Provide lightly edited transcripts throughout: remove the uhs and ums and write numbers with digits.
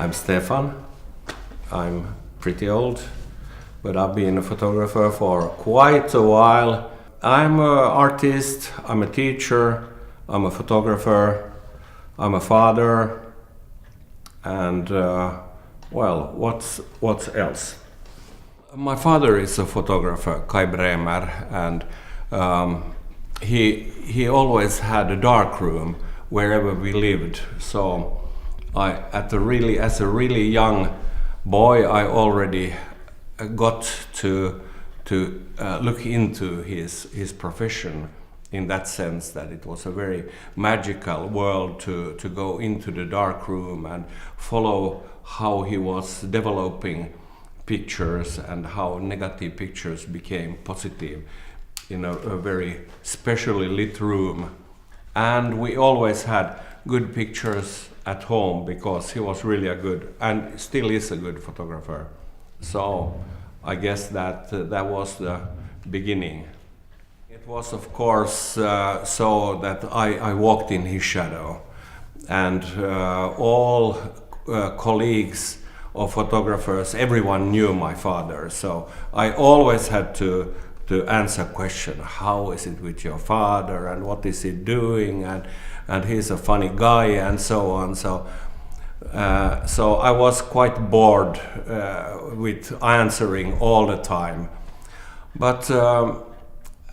I'm Stefan. I'm pretty old, but I've been a photographer for quite a while. I'm an artist, I'm a teacher, I'm a photographer, I'm a father, and well, what's else? My father is a photographer, Bremer, and he always had a dark room wherever we lived. So as a really young boy, I already got to look into his profession, in that sense that it was a very magical world to go into the dark room and follow how he was developing pictures and how negative pictures became positive in a very specially lit room. And we always had good pictures at home because he was really a good, and still is a good photographer. So I guess that was the beginning. It was, of course, so that I walked in his shadow, and all colleagues of photographers, everyone knew my father. So I always had to answer question: how is it with your father, and what is he doing, and he's a funny guy, and so on. So I was quite bored with answering all the time. But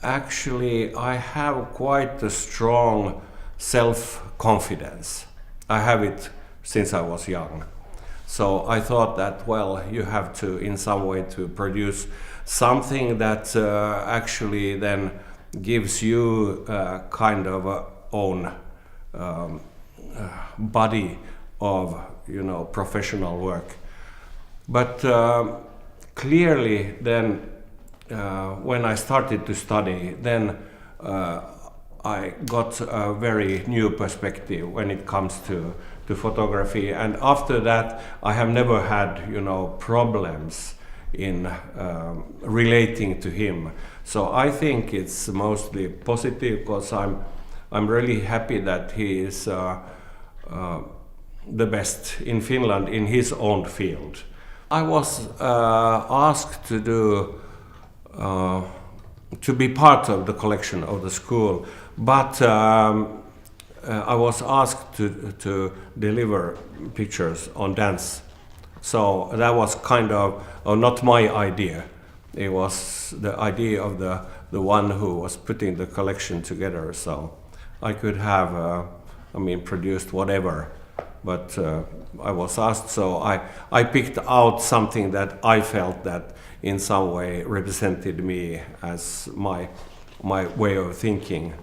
actually, I have quite a strong self-confidence. I have it since I was young. So I thought that, well, you have to, in some way, to produce something that actually then gives you kind of a own body of, professional work. But clearly then, when I started to study, then I got a very new perspective when it comes to photography, and after that I have never had problems in relating to him. So I think it's mostly positive, because I'm really happy that he is the best in Finland in his own field. I was asked to be part of the collection of the school, but I was asked to deliver pictures on dance. So that was kind of not my idea. It was the idea of the one who was putting the collection together. So I could have, produced whatever, but I was asked. So I picked out something that I felt that in some way represented me as my way of thinking.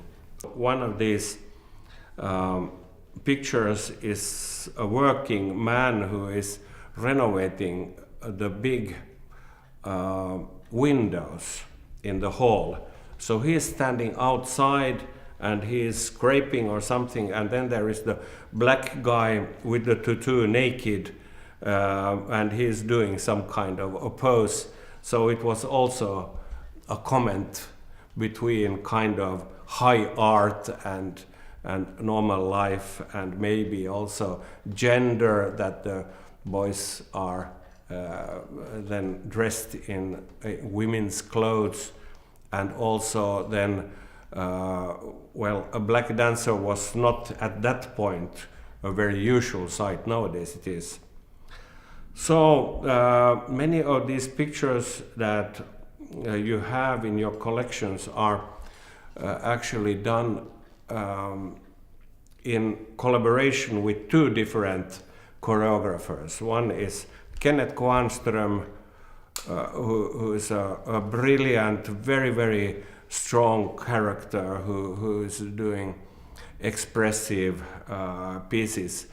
One of these pictures is a working man who is renovating the big windows in the hall. So he is standing outside and he is scraping or something, and then there is the black guy with the tutu naked, and he is doing some kind of a pose. So it was also a comment between kind of high art and normal life, and maybe also gender, that the boys are then dressed in women's clothes, and also then a black dancer was not at that point a very usual sight. Nowadays it is. So many of these pictures that you have in your collections are actually done in collaboration with two different choreographers. One is Kenneth Kvarnström, who is a brilliant, very, very strong character who is doing expressive pieces.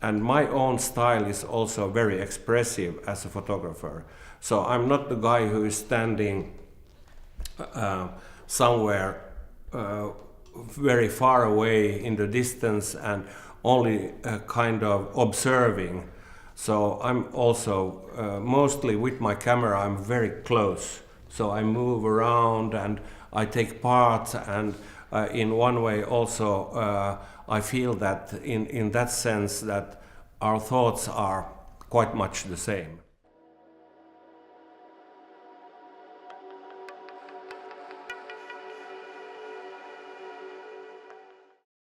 And my own style is also very expressive as a photographer. So I'm not the guy who is standing somewhere very far away in the distance and only kind of observing. So I'm also mostly with my camera, I'm very close. So I move around and I take part, and in one way also I feel that in that sense that our thoughts are quite much the same.